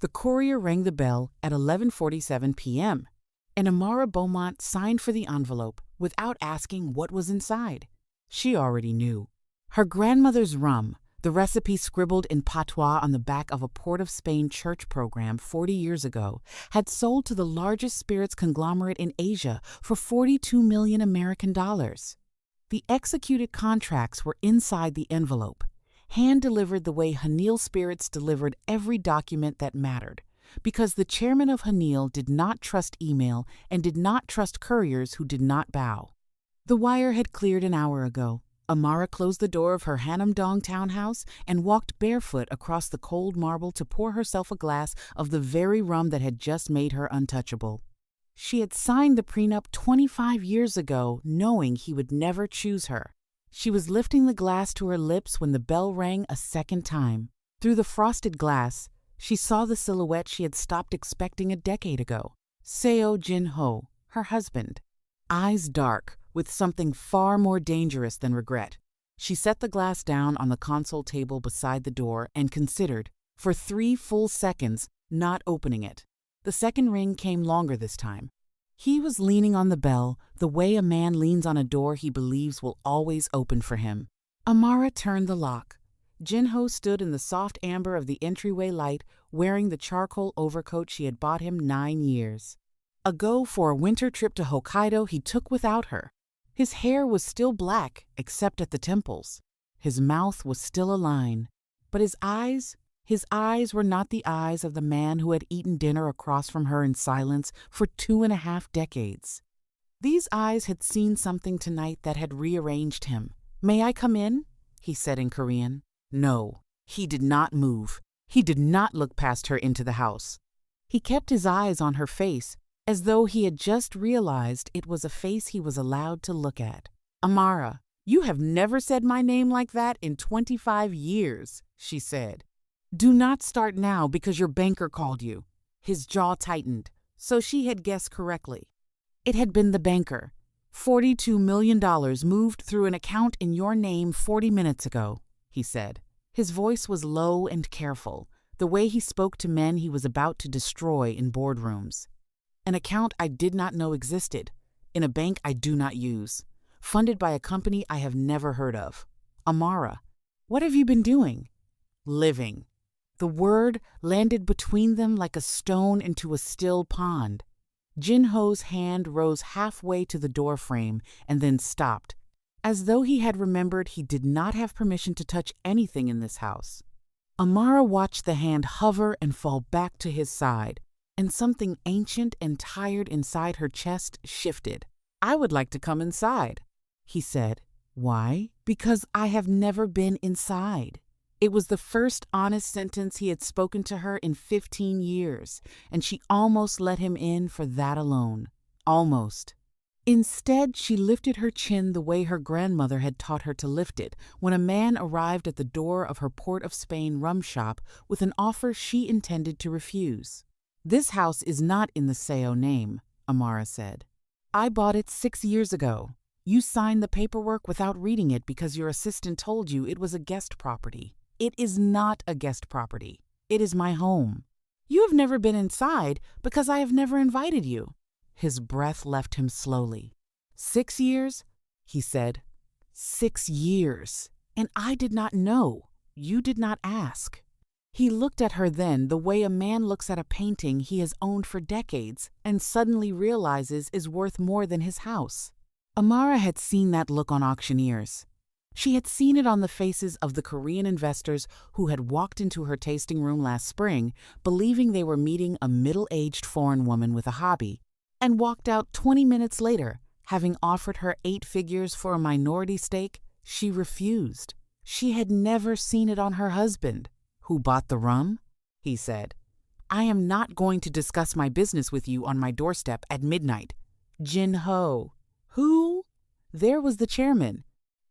The courier rang the bell at 11:47 p.m., and Amara Beaumont signed for the envelope without asking what was inside. She already knew. Her grandmother's rum, the recipe scribbled in Patois on the back of a Port of Spain church program 40 years ago, had sold to the largest spirits conglomerate in Asia for $42 million American dollars. The executed contracts were inside the envelope, hand-delivered the way Hanil Spirits delivered every document that mattered, because the chairman of Hanil did not trust email and did not trust couriers who did not bow. The wire had cleared an hour ago. Amara closed the door of her Hanam-dong townhouse and walked barefoot across the cold marble to pour herself a glass of the very rum that had just made her untouchable. She had signed the prenup 25 years ago, knowing he would never choose her. She was lifting the glass to her lips when the bell rang a second time. Through the frosted glass, she saw the silhouette she had stopped expecting a decade ago. Seo Jinho, her husband. Eyes dark, with something far more dangerous than regret. She set the glass down on the console table beside the door and considered, for 3 full seconds, not opening it. The second ring came longer this time. He was leaning on the bell the way a man leans on a door he believes will always open for him. Amara turned the lock. Jinho stood in the soft amber of the entryway light, wearing the charcoal overcoat she had bought him 9 years ago for a winter trip to Hokkaido he took without her. His hair was still black, except at the temples. His mouth was still a line. But his eyes were not the eyes of the man who had eaten dinner across from her in silence for 2.5 decades. These eyes had seen something tonight that had rearranged him. "May I come in?" he said in Korean. No, he did not move. He did not look past her into the house. He kept his eyes on her face, as though he had just realized it was a face he was allowed to look at. "Amara, you have never said my name like that in 25 years, she said. "Do not start now because your banker called you." His jaw tightened, so she had guessed correctly. It had been the banker. $42 million moved through an account in your name 40 minutes ago, he said. His voice was low and careful, the way he spoke to men he was about to destroy in boardrooms. "An account I did not know existed, in a bank I do not use, funded by a company I have never heard of. Amara, what have you been doing?" "Living." The word landed between them like a stone into a still pond. Jinho's hand rose halfway to the doorframe and then stopped, as though he had remembered he did not have permission to touch anything in this house. Amara watched the hand hover and fall back to his side, and something ancient and tired inside her chest shifted. "I would like to come inside," he said. "Why?" "Because I have never been inside." It was the first honest sentence he had spoken to her in 15 years, and she almost let him in for that alone. Almost. Instead, she lifted her chin the way her grandmother had taught her to lift it when a man arrived at the door of her Port of Spain rum shop with an offer she intended to refuse. "This house is not in the Seo name," Amara said. "I bought it 6 years ago. You signed the paperwork without reading it because your assistant told you it was a guest property. It is not a guest property. It is my home. You have never been inside because I have never invited you." His breath left him slowly. 6 years? He said. 6 years. And I did not know. You did not ask. He looked at her then the way a man looks at a painting he has owned for decades and suddenly realizes is worth more than his house. Amara had seen that look on auctioneers. She had seen it on the faces of the Korean investors who had walked into her tasting room last spring, believing they were meeting a middle-aged foreign woman with a hobby, and walked out 20 minutes later, having offered her 8 figures for a minority stake. She refused. She had never seen it on her husband. "Who bought the rum?" he said. "I am not going to discuss my business with you on my doorstep at midnight." Jinho. Who? There was the chairman.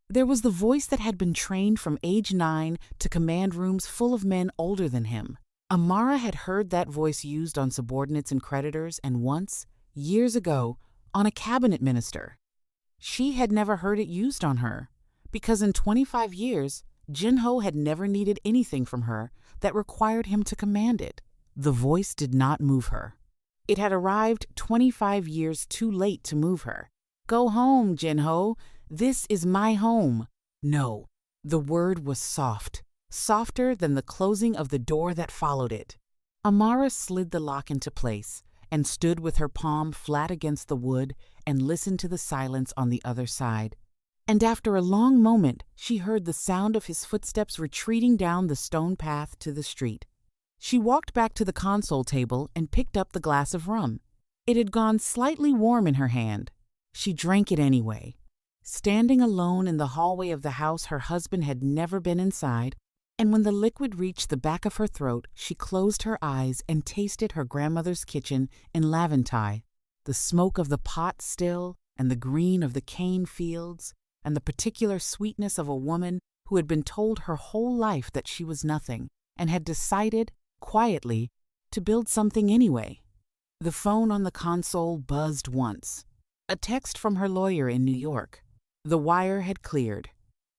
There was the voice that had been trained from age 9 to command rooms full of men older than him. Amara had heard that voice used on subordinates and creditors, and once, years ago, on a cabinet minister. She had never heard it used on her, because in 25 years, Jinho had never needed anything from her that required him to command it. The voice did not move her. It had arrived 25 years too late to move her. "Go home, Jinho. This is my home." No, the word was soft, softer than the closing of the door that followed it. Amara slid the lock into place and stood with her palm flat against the wood and listened to the silence on the other side. And after a long moment, she heard the sound of his footsteps retreating down the stone path to the street. She walked back to the console table and picked up the glass of rum. It had gone slightly warm in her hand. She drank it anyway. Standing alone in the hallway of the house her husband had never been inside, and when the liquid reached the back of her throat, she closed her eyes and tasted her grandmother's kitchen in Laventille, the smoke of the pot still, and the green of the cane fields, and the particular sweetness of a woman who had been told her whole life that she was nothing, and had decided, quietly, to build something anyway. The phone on the console buzzed once. A text from her lawyer in New York. The wire had cleared.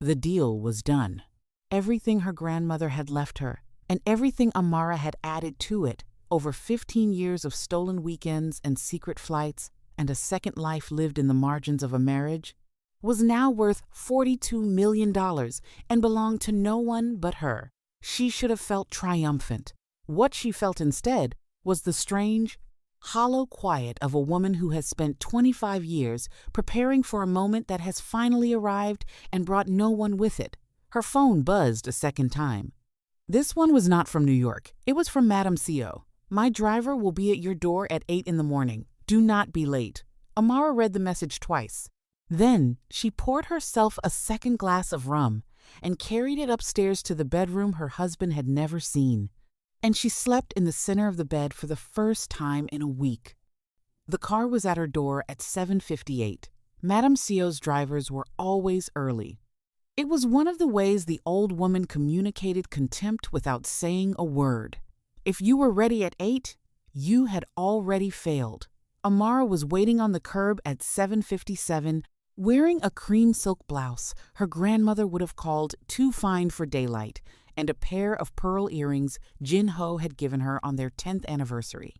The deal was done. Everything her grandmother had left her, and everything Amara had added to it, over 15 years of stolen weekends and secret flights, and a second life lived in the margins of a marriage, was now worth $42 million and belonged to no one but her. She should have felt triumphant. What she felt instead was the strange, hollow quiet of a woman who has spent 25 years preparing for a moment that has finally arrived and brought no one with it. Her phone buzzed a second time. This one was not from New York. It was from Madame Seo. "My driver will be at your door at 8 in the morning. Do not be late." Amara read the message twice. Then she poured herself a second glass of rum and carried it upstairs to the bedroom her husband had never seen. And she slept in the center of the bed for the first time in a week. The car was at her door at 7:58. Madame Seo's drivers were always early. It was one of the ways the old woman communicated contempt without saying a word. If you were ready at 8, you had already failed. Amara was waiting on the curb at 7:57, wearing a cream silk blouse her grandmother would have called too fine for daylight, and a pair of pearl earrings Jinho had given her on their 10th anniversary.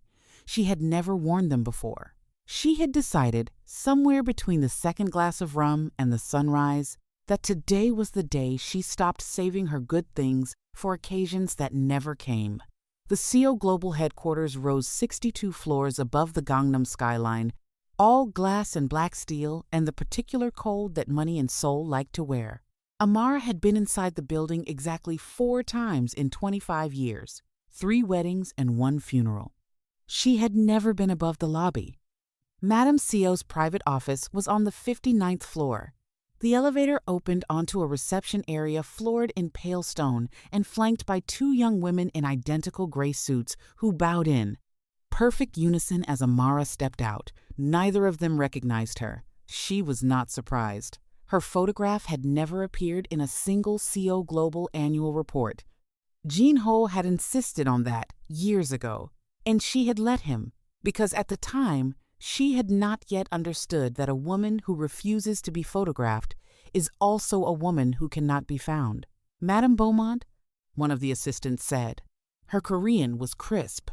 She had never worn them before. She had decided, somewhere between the second glass of rum and the sunrise, that today was the day she stopped saving her good things for occasions that never came. The Seo Global headquarters rose 62 floors above the Gangnam skyline, all glass and black steel and the particular code that Money and Seoul liked to wear. Amara had been inside the building exactly 4 times in 25 years, 3 weddings and 1 funeral. She had never been above the lobby. Madame Seo's private office was on the 59th floor. The elevator opened onto a reception area floored in pale stone and flanked by 2 young women in identical gray suits who bowed in. Perfect unison as Amara stepped out. Neither of them recognized her. She was not surprised. Her photograph had never appeared in a single Seo Global annual report. Jinho had insisted on that years ago, and she had let him, because at the time, she had not yet understood that a woman who refuses to be photographed is also a woman who cannot be found. "Madame Beaumont," one of the assistants said. Her Korean was crisp.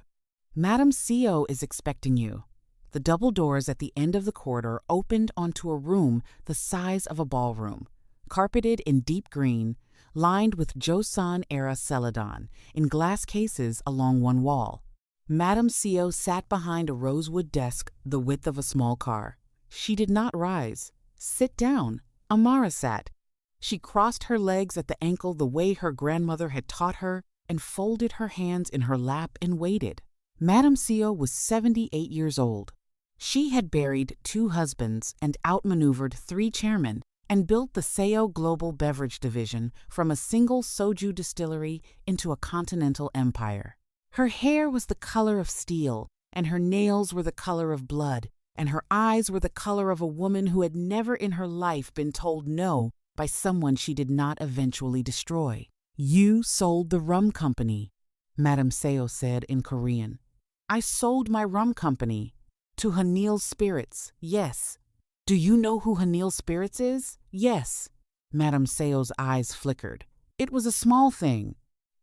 "Madame Seo is expecting you." The double doors at the end of the corridor opened onto a room the size of a ballroom, carpeted in deep green, lined with Joseon-era celadon, in glass cases along one wall. Madame Seo sat behind a rosewood desk the width of a small car. She did not rise. "Sit down." Amara sat. She crossed her legs at the ankle the way her grandmother had taught her and folded her hands in her lap and waited. Madame Seo was 78 years old. She had buried 2 husbands and outmaneuvered 3 chairmen and built the Seo Global Beverage Division from a single soju distillery into a continental empire. Her hair was the color of steel, and her nails were the color of blood, and her eyes were the color of a woman who had never in her life been told no by someone she did not eventually destroy. "You sold the rum company," Madame Seo said in Korean. "I sold my rum company. To Hanil Spirits, yes." "Do you know who Hanil Spirits is?" "Yes." Madame Seo's eyes flickered. "It was a small thing."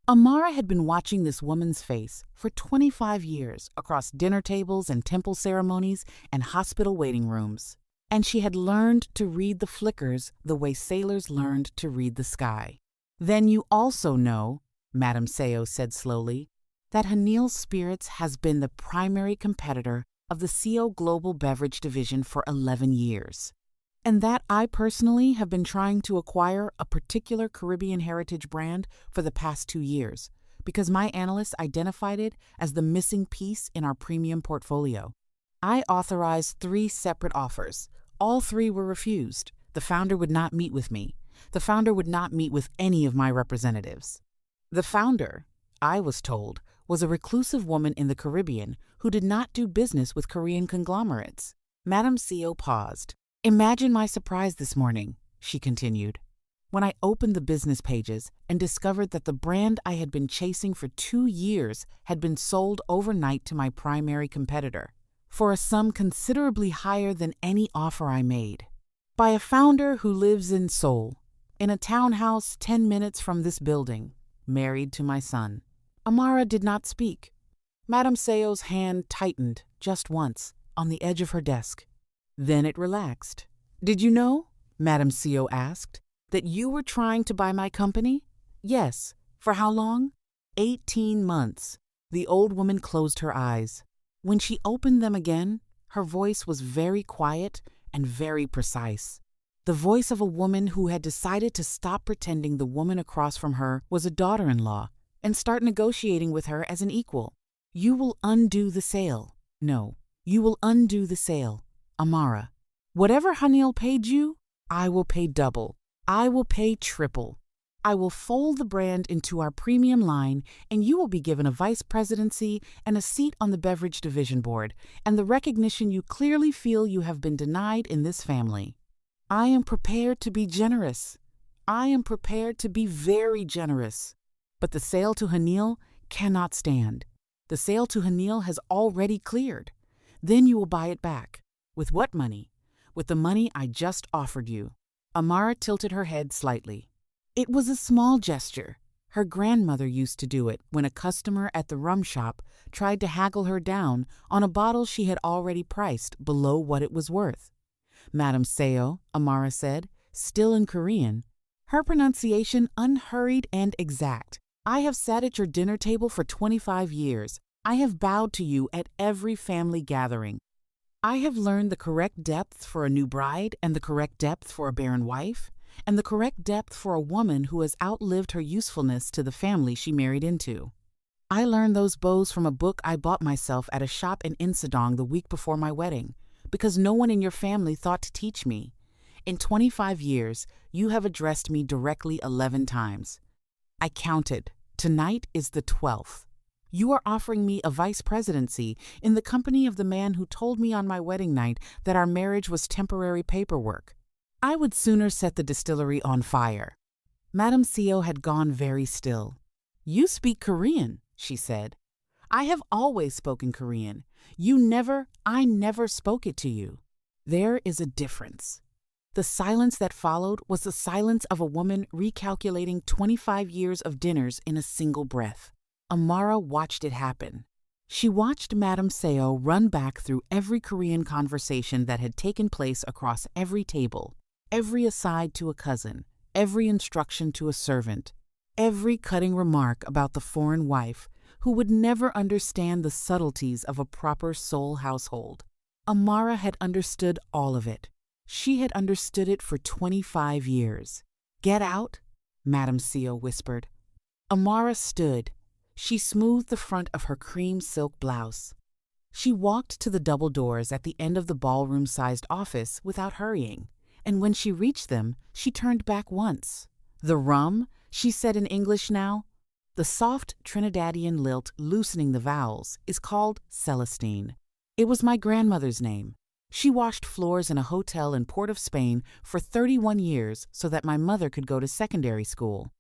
Amara had been watching this woman's face for 25 years across dinner tables and temple ceremonies and hospital waiting rooms, and she had learned to read the flickers the way sailors learned to read the sky. Then you also know, Madame Seo said slowly, that Hanil's Spirits has been the primary competitor of the Seo Global Beverage Division for 11 years, and that I personally have been trying to acquire a particular Caribbean heritage brand for the past 2 years because my analysts identified it as the missing piece in our premium portfolio. I authorized 3 separate offers. All 3 were refused. The founder would not meet with me. The founder would not meet with any of my representatives. The founder, I was told, was a reclusive woman in the Caribbean who did not do business with Korean conglomerates. Madame Seo paused. Imagine my surprise this morning, she continued, when I opened the business pages and discovered that the brand I had been chasing for 2 years had been sold overnight to my primary competitor for a sum considerably higher than any offer I made, by a founder who lives in Seoul, in a townhouse 10 minutes from this building, married to my son. Amara did not speak. Madame Seo's hand tightened just once on the edge of her desk. Then it relaxed. Did you know, Madame Seo asked, that you were trying to buy my company? Yes. For how long? 18 months. The old woman closed her eyes. When she opened them again, her voice was very quiet and very precise. The voice of a woman who had decided to stop pretending the woman across from her was a daughter-in-law and start negotiating with her as an equal. You will undo the sale. No, you will undo the sale. Amara, whatever Hanil paid you, I will pay double. I will pay triple. I will fold the brand into our premium line, and you will be given a vice presidency and a seat on the beverage division board, and the recognition you clearly feel you have been denied in this family. I am prepared to be generous. I am prepared to be very generous. But the sale to Hanil cannot stand. The sale to Hanil has already cleared. Then you will buy it back. With what money? With the money I just offered you. Amara tilted her head slightly. It was a small gesture. Her grandmother used to do it when a customer at the rum shop tried to haggle her down on a bottle she had already priced below what it was worth. Madame Seo, Amara said, still in Korean, her pronunciation unhurried and exact. I have sat at your dinner table for 25 years. I have bowed to you at every family gathering. I have learned the correct depth for a new bride and the correct depth for a barren wife and the correct depth for a woman who has outlived her usefulness to the family she married into. I learned those bows from a book I bought myself at a shop in Insadong the week before my wedding, because no one in your family thought to teach me. In 25 years, you have addressed me directly 11 times. I counted. Tonight is the 12th. You are offering me a vice presidency in the company of the man who told me on my wedding night that our marriage was temporary paperwork. I would sooner set the distillery on fire. Madame Seo had gone very still. You speak Korean, she said. I have always spoken Korean. I never spoke it to you. There is a difference. The silence that followed was the silence of a woman recalculating 25 years of dinners in a single breath. Amara watched it happen. She watched Madame Seo run back through every Korean conversation that had taken place across every table, every aside to a cousin, every instruction to a servant, every cutting remark about the foreign wife who would never understand the subtleties of a proper Seoul household. Amara had understood all of it. She had understood it for 25 years. Get out, Madame Seo whispered. Amara stood. She smoothed the front of her cream silk blouse. She walked to the double doors at the end of the ballroom-sized office without hurrying, and when she reached them, she turned back once. The rum, she said in English now. The soft Trinidadian lilt loosening the vowels is called Celestine. It was my grandmother's name. She washed floors in a hotel in Port of Spain for 31 years so that my mother could go to secondary school.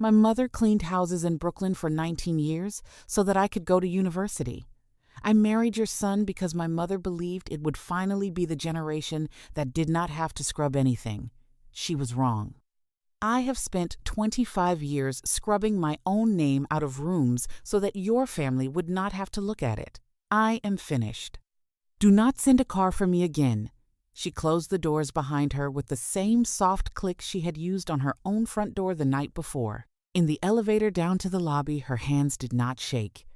My mother cleaned houses in Brooklyn for 19 years so that I could go to university. I married your son because my mother believed it would finally be the generation that did not have to scrub anything. She was wrong. I have spent 25 years scrubbing my own name out of rooms so that your family would not have to look at it. I am finished. Do not send a car for me again." She closed the doors behind her with the same soft click she had used on her own front door the night before. In the elevator down to the lobby, her hands did not shake.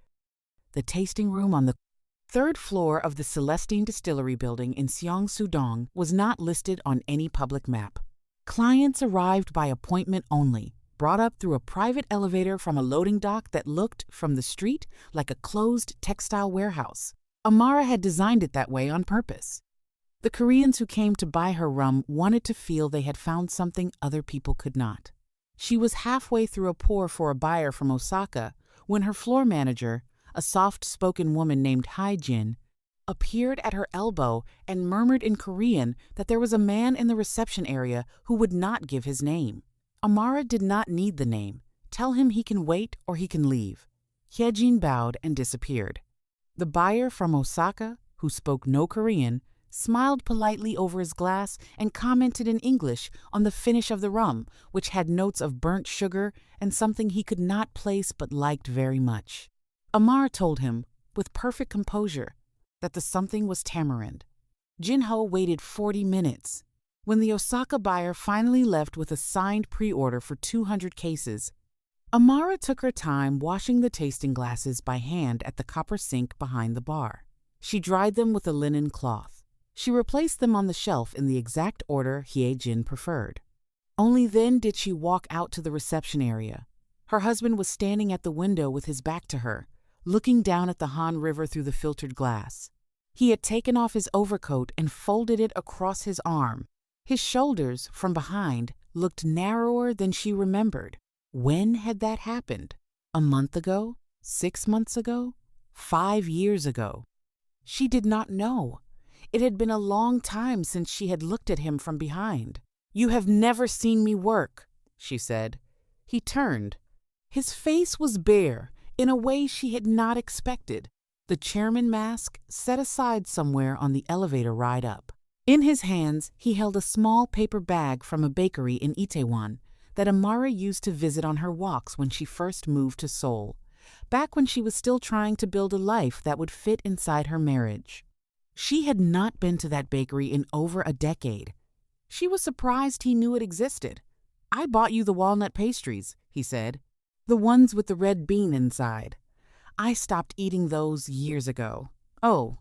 The tasting room on the third floor of the Celestine Distillery building in Seong-su-dong was not listed on any public map. Clients arrived by appointment only, brought up through a private elevator from a loading dock that looked, from the street, like a closed textile warehouse. Amara had designed it that way on purpose. The Koreans who came to buy her rum wanted to feel they had found something other people could not. She was halfway through a pour for a buyer from Osaka when her floor manager, a soft-spoken woman named Hae-jin, appeared at her elbow and murmured in Korean that there was a man in the reception area who would not give his name. Amara did not need the name. Tell him he can wait or he can leave. Hae-jin bowed and disappeared. The buyer from Osaka, who spoke no Korean, smiled politely over his glass and commented in English on the finish of the rum, which had notes of burnt sugar and something he could not place but liked very much. Amara told him, with perfect composure, that the something was tamarind. Jinho waited 40 minutes. When the Osaka buyer finally left with a signed pre-order for 200 cases, Amara took her time washing the tasting glasses by hand at the copper sink behind the bar. She dried them with a linen cloth. She replaced them on the shelf in the exact order Hae-jin preferred. Only then did she walk out to the reception area. Her husband was standing at the window with his back to her, looking down at the Han River through the filtered glass. He had taken off his overcoat and folded it across his arm. His shoulders, from behind, looked narrower than she remembered. When had that happened? A month ago? 6 months ago? 5 years ago? She did not know. It had been a long time since she had looked at him from behind. "You have never seen me work," she said. He turned. His face was bare, in a way she had not expected, the chairman mask set aside somewhere on the elevator ride up. In his hands, he held a small paper bag from a bakery in Itaewon that Amara used to visit on her walks when she first moved to Seoul, back when she was still trying to build a life that would fit inside her marriage. She had not been to that bakery in over a decade. She was surprised he knew it existed. "I bought you the walnut pastries," he said. "The ones with the red bean inside. I stopped eating those years ago." "Oh."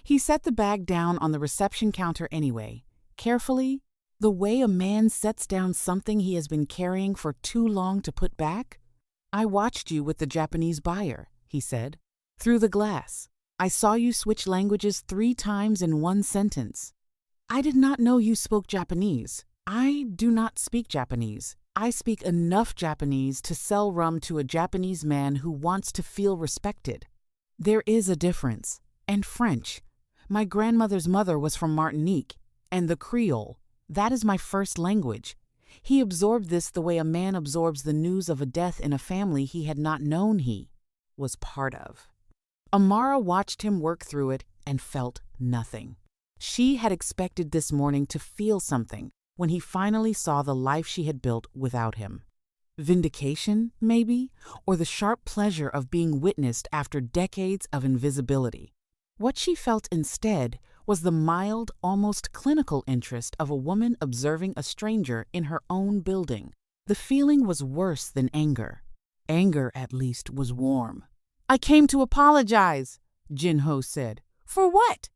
He set the bag down on the reception counter anyway, carefully, the way a man sets down something he has been carrying for too long to put back. "I watched you with the Japanese buyer," he said. "Through the glass. I saw you switch languages 3 times in one sentence. I did not know you spoke Japanese. I do not speak Japanese. I speak enough Japanese to sell rum to a Japanese man who wants to feel respected. There is a difference. And French. My grandmother's mother was from Martinique, and the Creole. That is my first language." He absorbed this the way a man absorbs the news of a death in a family he had not known he was part of. Amara watched him work through it and felt nothing. She had expected this morning to feel something when he finally saw the life she had built without him. Vindication, maybe, or the sharp pleasure of being witnessed after decades of invisibility. What she felt instead was the mild, almost clinical interest of a woman observing a stranger in her own building. The feeling was worse than anger. Anger, at least, was warm. "I came to apologize," Jinho said. "For what?"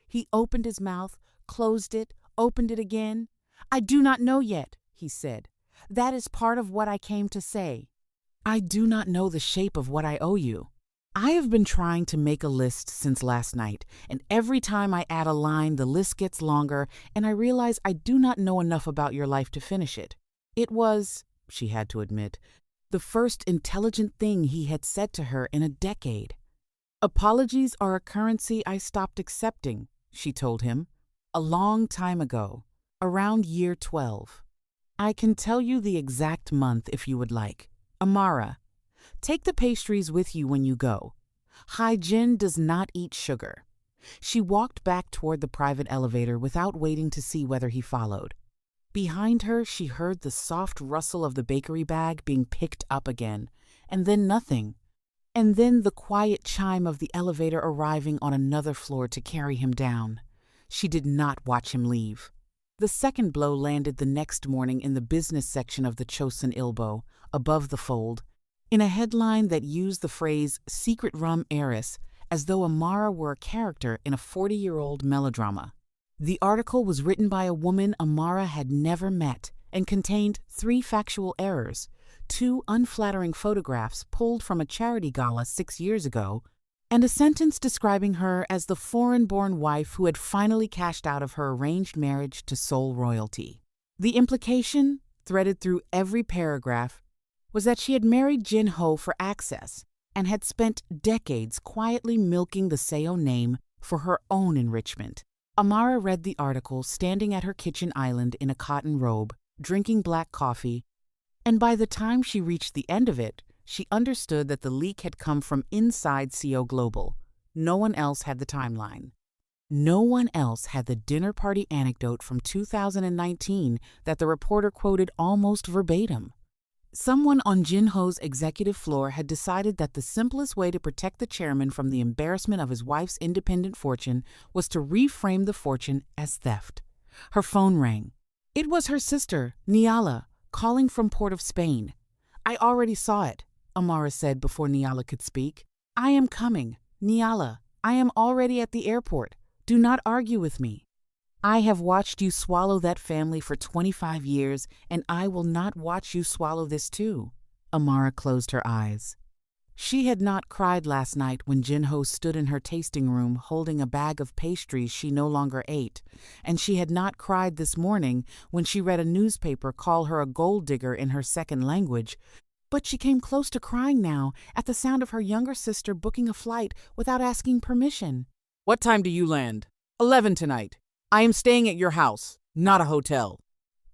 He opened his mouth, closed it, opened it again. "I do not know yet," he said. "That is part of what I came to say. I do not know the shape of what I owe you. I have been trying to make a list since last night, and every time I add a line, the list gets longer, and I realize I do not know enough about your life to finish it." It was, she had to admit, the first intelligent thing he had said to her in a decade. "Apologies are a currency I stopped accepting," she told him, "a long time ago, around year 12. I can tell you the exact month if you would like. Amara, take the pastries with you when you go. Hae-jin does not eat sugar." She walked back toward the private elevator without waiting to see whether he followed. Behind her, she heard the soft rustle of the bakery bag being picked up again, and then nothing. And then the quiet chime of the elevator arriving on another floor to carry him down. She did not watch him leave. The second blow landed the next morning in the business section of the Chosun Ilbo, above the fold, in a headline that used the phrase "secret rum heiress" as though Amara were a character in a 40-year-old melodrama. The article was written by a woman Amara had never met and contained 3 factual errors, 2 unflattering photographs pulled from a charity gala 6 years ago, and a sentence describing her as the foreign-born wife who had finally cashed out of her arranged marriage to Seoul royalty. The implication, threaded through every paragraph, was that she had married Jinho for access and had spent decades quietly milking the Seo name for her own enrichment. Amara read the article standing at her kitchen island in a cotton robe, drinking black coffee, and by the time she reached the end of it, she understood that the leak had come from inside Seo Global. No one else had the timeline. No one else had the dinner party anecdote from 2019 that the reporter quoted almost verbatim. Someone on Jinho's executive floor had decided that the simplest way to protect the chairman from the embarrassment of his wife's independent fortune was to reframe the fortune as theft. Her phone rang. It was her sister, Niala, calling from Port of Spain. "I already saw it," Amara said before Niala could speak. "I am coming. Niala, I am already at the airport. Do not argue with me. I have watched you swallow that family for 25 years, and I will not watch you swallow this too." Amara closed her eyes. She had not cried last night when Jinho stood in her tasting room holding a bag of pastries she no longer ate, and she had not cried this morning when she read a newspaper call her a gold digger in her second language, but she came close to crying now at the sound of her younger sister booking a flight without asking permission. "What time do you land?" 11 tonight. I am staying at your house, not a hotel."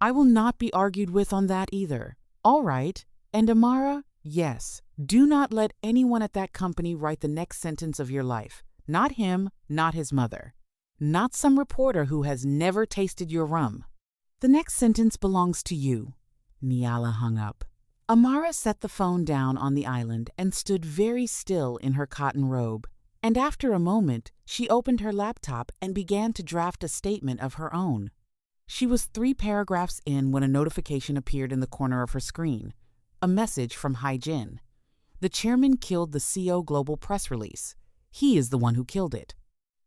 "I will not be argued with on that either." "All right. And Amara, yes, do not let anyone at that company write the next sentence of your life. Not him, not his mother. Not some reporter who has never tasted your rum. The next sentence belongs to you." Niala hung up. Amara set the phone down on the island and stood very still in her cotton robe. And after a moment, she opened her laptop and began to draft a statement of her own. She was 3 paragraphs in when a notification appeared in the corner of her screen. A message from Jin. "The chairman killed the Seo Global press release. He is the one who killed it.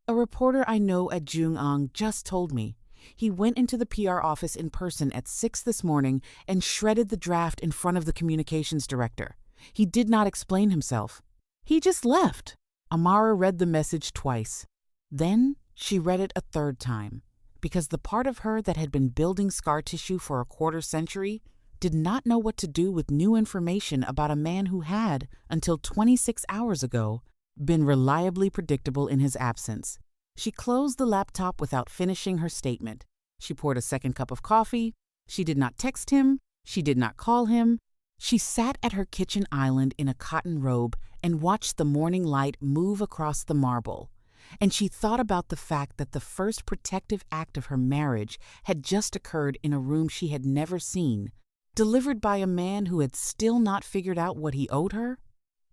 A reporter I know at Jungang just told me. He went into the PR office in person at 6 this morning and shredded the draft in front of the communications director. He did not explain himself. He just left." Amara read the message twice. Then she read it a third time, because the part of her that had been building scar tissue for a quarter century did not know what to do with new information about a man who had, until 26 hours ago, been reliably predictable in his absence. She closed the laptop without finishing her statement. She poured a second cup of coffee. She did not text him. She did not call him. She sat at her kitchen island in a cotton robe and watched the morning light move across the marble. And she thought about the fact that the first protective act of her marriage had just occurred in a room she had never seen, delivered by a man who had still not figured out what he owed her,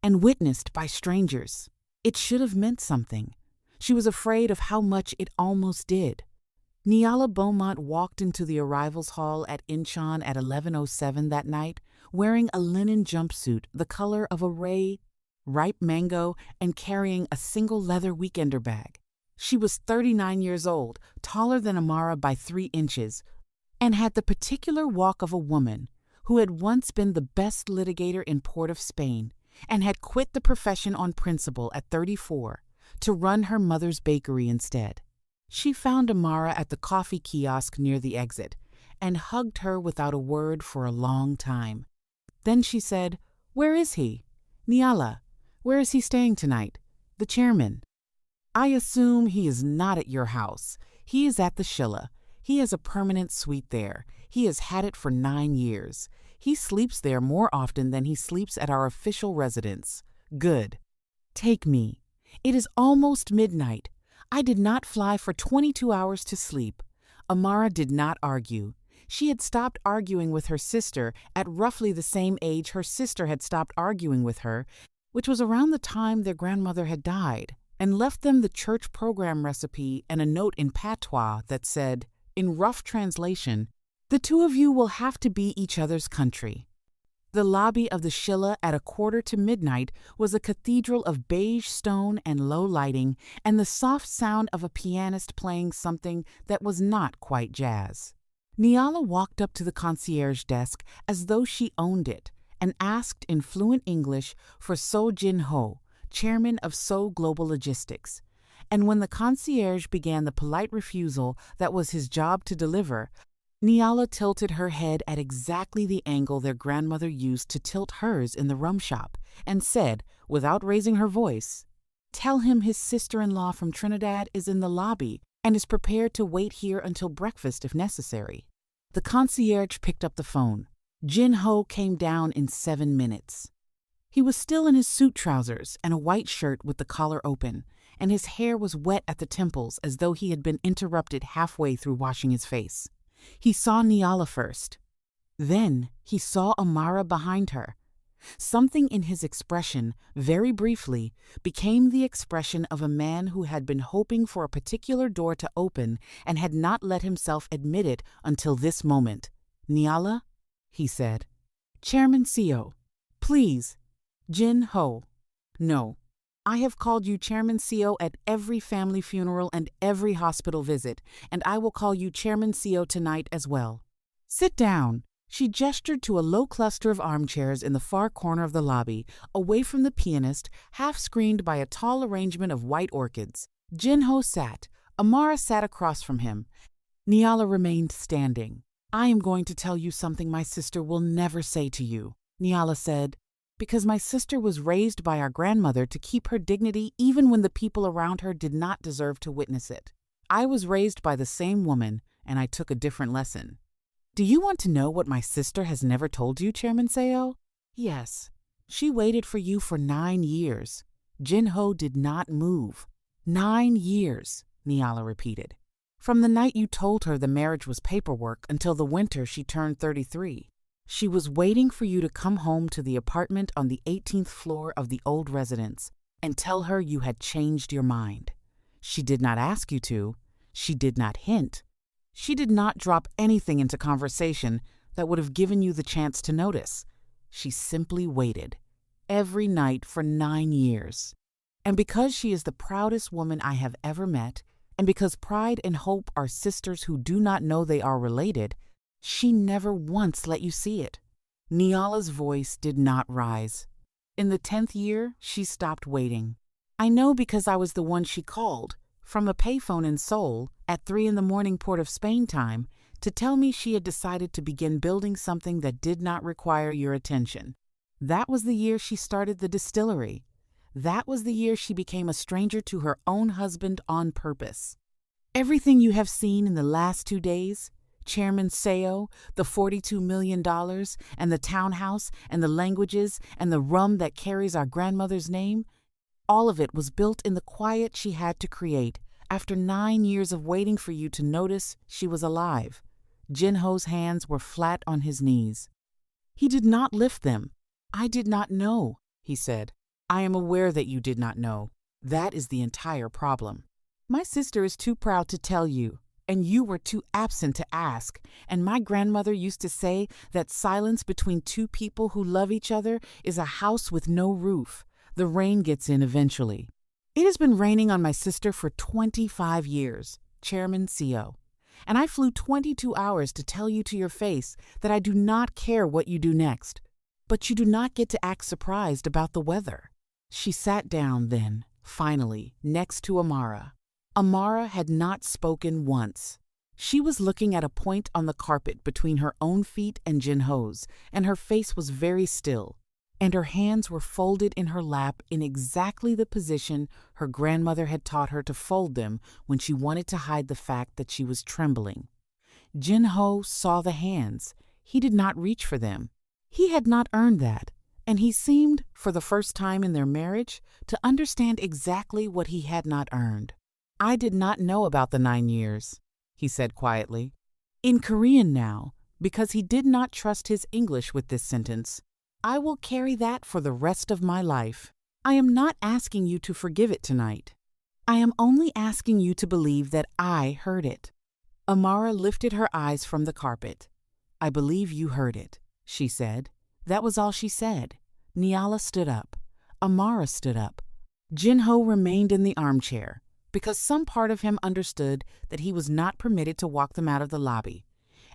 and witnessed by strangers. It should have meant something. She was afraid of how much it almost did. Niala Beaumont walked into the arrivals hall at Incheon at 11:07 that night, wearing a linen jumpsuit the color of a ripe mango and carrying a single leather weekender bag. She was 39 years old, taller than Amara by 3 inches, and had the particular walk of a woman who had once been the best litigator in Port of Spain and had quit the profession on principle at 34 to run her mother's bakery instead. She found Amara at the coffee kiosk near the exit and hugged her without a word for a long time. Then she said, "Where is he? Niala, where is he staying tonight? The chairman." "I assume he is not at your house. He is at the Shilla. He has a permanent suite there. He has had it for 9 years. He sleeps there more often than he sleeps at our official residence. Good. Take me. It is almost midnight. I did not fly for 22 hours to sleep." Amara did not argue. She had stopped arguing with her sister at roughly the same age her sister had stopped arguing with her, which was around the time their grandmother had died, and left them the church program recipe and a note in Patois that said, in rough translation, "The two of you will have to be each other's country." The lobby of the Schille at 1:45 was a cathedral of beige stone and low lighting, and the soft sound of a pianist playing something that was not quite jazz. Niala walked up to the concierge desk as though she owned it and asked in fluent English for Jinho, chairman of Seo Global Logistics. And when the concierge began the polite refusal that was his job to deliver, Niala tilted her head at exactly the angle their grandmother used to tilt hers in the rum shop and said, without raising her voice, "Tell him his sister-in-law from Trinidad is in the lobby and is prepared to wait here until breakfast if necessary." The concierge picked up the phone. Jinho came down in 7 minutes. He was still in his suit trousers and a white shirt with the collar open, and his hair was wet at the temples as though he had been interrupted halfway through washing his face. He saw Niala first. Then he saw Amara behind her. Something in his expression, very briefly, became the expression of a man who had been hoping for a particular door to open and had not let himself admit it until this moment. "Niala?" he said. "Chairman Seo. Please. Jinho." "No. I have called you Chairman Seo at every family funeral and every hospital visit, and I will call you Chairman Seo tonight as well. Sit down." She gestured to a low cluster of armchairs in the far corner of the lobby, away from the pianist, half-screened by a tall arrangement of white orchids. Jinho sat. Amara sat across from him. Niala remained standing. "I am going to tell you something my sister will never say to you," Niala said, "because my sister was raised by our grandmother to keep her dignity even when the people around her did not deserve to witness it. I was raised by the same woman, and I took a different lesson. Do you want to know what my sister has never told you, Chairman Seo? Yes. She waited for you for 9 years. Jinho did not move. 9 years, Niala repeated. From the night you told her the marriage was paperwork until the winter she turned 33. She was waiting for you to come home to the apartment on the 18th floor of the old residence and tell her you had changed your mind. She did not ask you to. She did not hint. She did not drop anything into conversation that would have given you the chance to notice. She simply waited, every night for 9 years. And because she is the proudest woman I have ever met, and because pride and hope are sisters who do not know they are related, she never once let you see it. Niala's voice did not rise. In the 10th year, she stopped waiting. I know because I was the one she called, from a payphone in Seoul, at 3 a.m. Port of Spain time, to tell me she had decided to begin building something that did not require your attention. That was the year she started the distillery. That was the year she became a stranger to her own husband on purpose. Everything you have seen in the last 2 days, Chairman Seo, the $42 million, and the townhouse, and the languages, and the rum that carries our grandmother's name, all of it was built in the quiet she had to create after 9 years of waiting for you to notice she was alive. Jinho's hands were flat on his knees. He did not lift them. I did not know, he said. I am aware that you did not know. That is the entire problem. My sister is too proud to tell you, and you were too absent to ask, and my grandmother used to say that silence between two people who love each other is a house with no roof. The rain gets in eventually. It has been raining on my sister for 25 years, Chairman Seo, and I flew 22 hours to tell you to your face that I do not care what you do next, but you do not get to act surprised about the weather. She sat down then, finally, next to Amara. Amara had not spoken once. She was looking at a point on the carpet between her own feet and Jinho's, and her face was very still, and her hands were folded in her lap in exactly the position her grandmother had taught her to fold them when she wanted to hide the fact that she was trembling. Jinho saw the hands. He did not reach for them. He had not earned that, and he seemed, for the first time in their marriage, to understand exactly what he had not earned. I did not know about the 9 years, he said quietly. In Korean now, because he did not trust his English with this sentence. I will carry that for the rest of my life. I am not asking you to forgive it tonight. I am only asking you to believe that I heard it. Amara lifted her eyes from the carpet. I believe you heard it, she said. That was all she said. Niala stood up. Amara stood up. Jinho remained in the armchair, because some part of him understood that he was not permitted to walk them out of the lobby,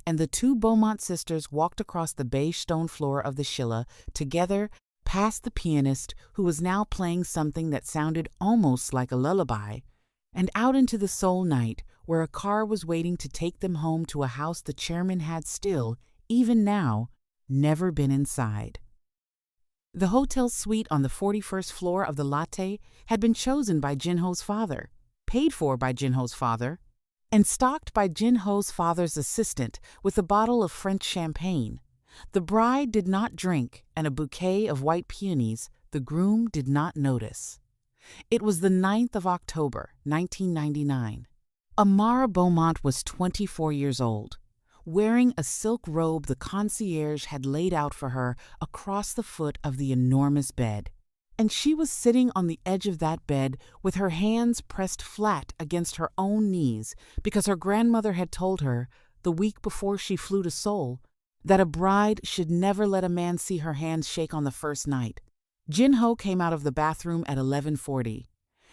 and the two Beaumont sisters walked across the beige stone floor of the Shilla together, past the pianist, who was now playing something that sounded almost like a lullaby, and out into the Seoul night, where a car was waiting to take them home to a house the chairman had still, even now, never been inside. The hotel suite on the 41st floor of the latte had been chosen by Jinho's father, paid for by Jinho's father, and stocked by Jinho's father's assistant with a bottle of French champagne. The bride did not drink, and a bouquet of white peonies the groom did not notice. It was the 9th of October, 1999. Amara Beaumont was 24 years old, wearing a silk robe the concierge had laid out for her across the foot of the enormous bed. And she was sitting on the edge of that bed with her hands pressed flat against her own knees because her grandmother had told her, the week before she flew to Seoul, that a bride should never let a man see her hands shake on the first night. Jinho came out of the bathroom at 11:40.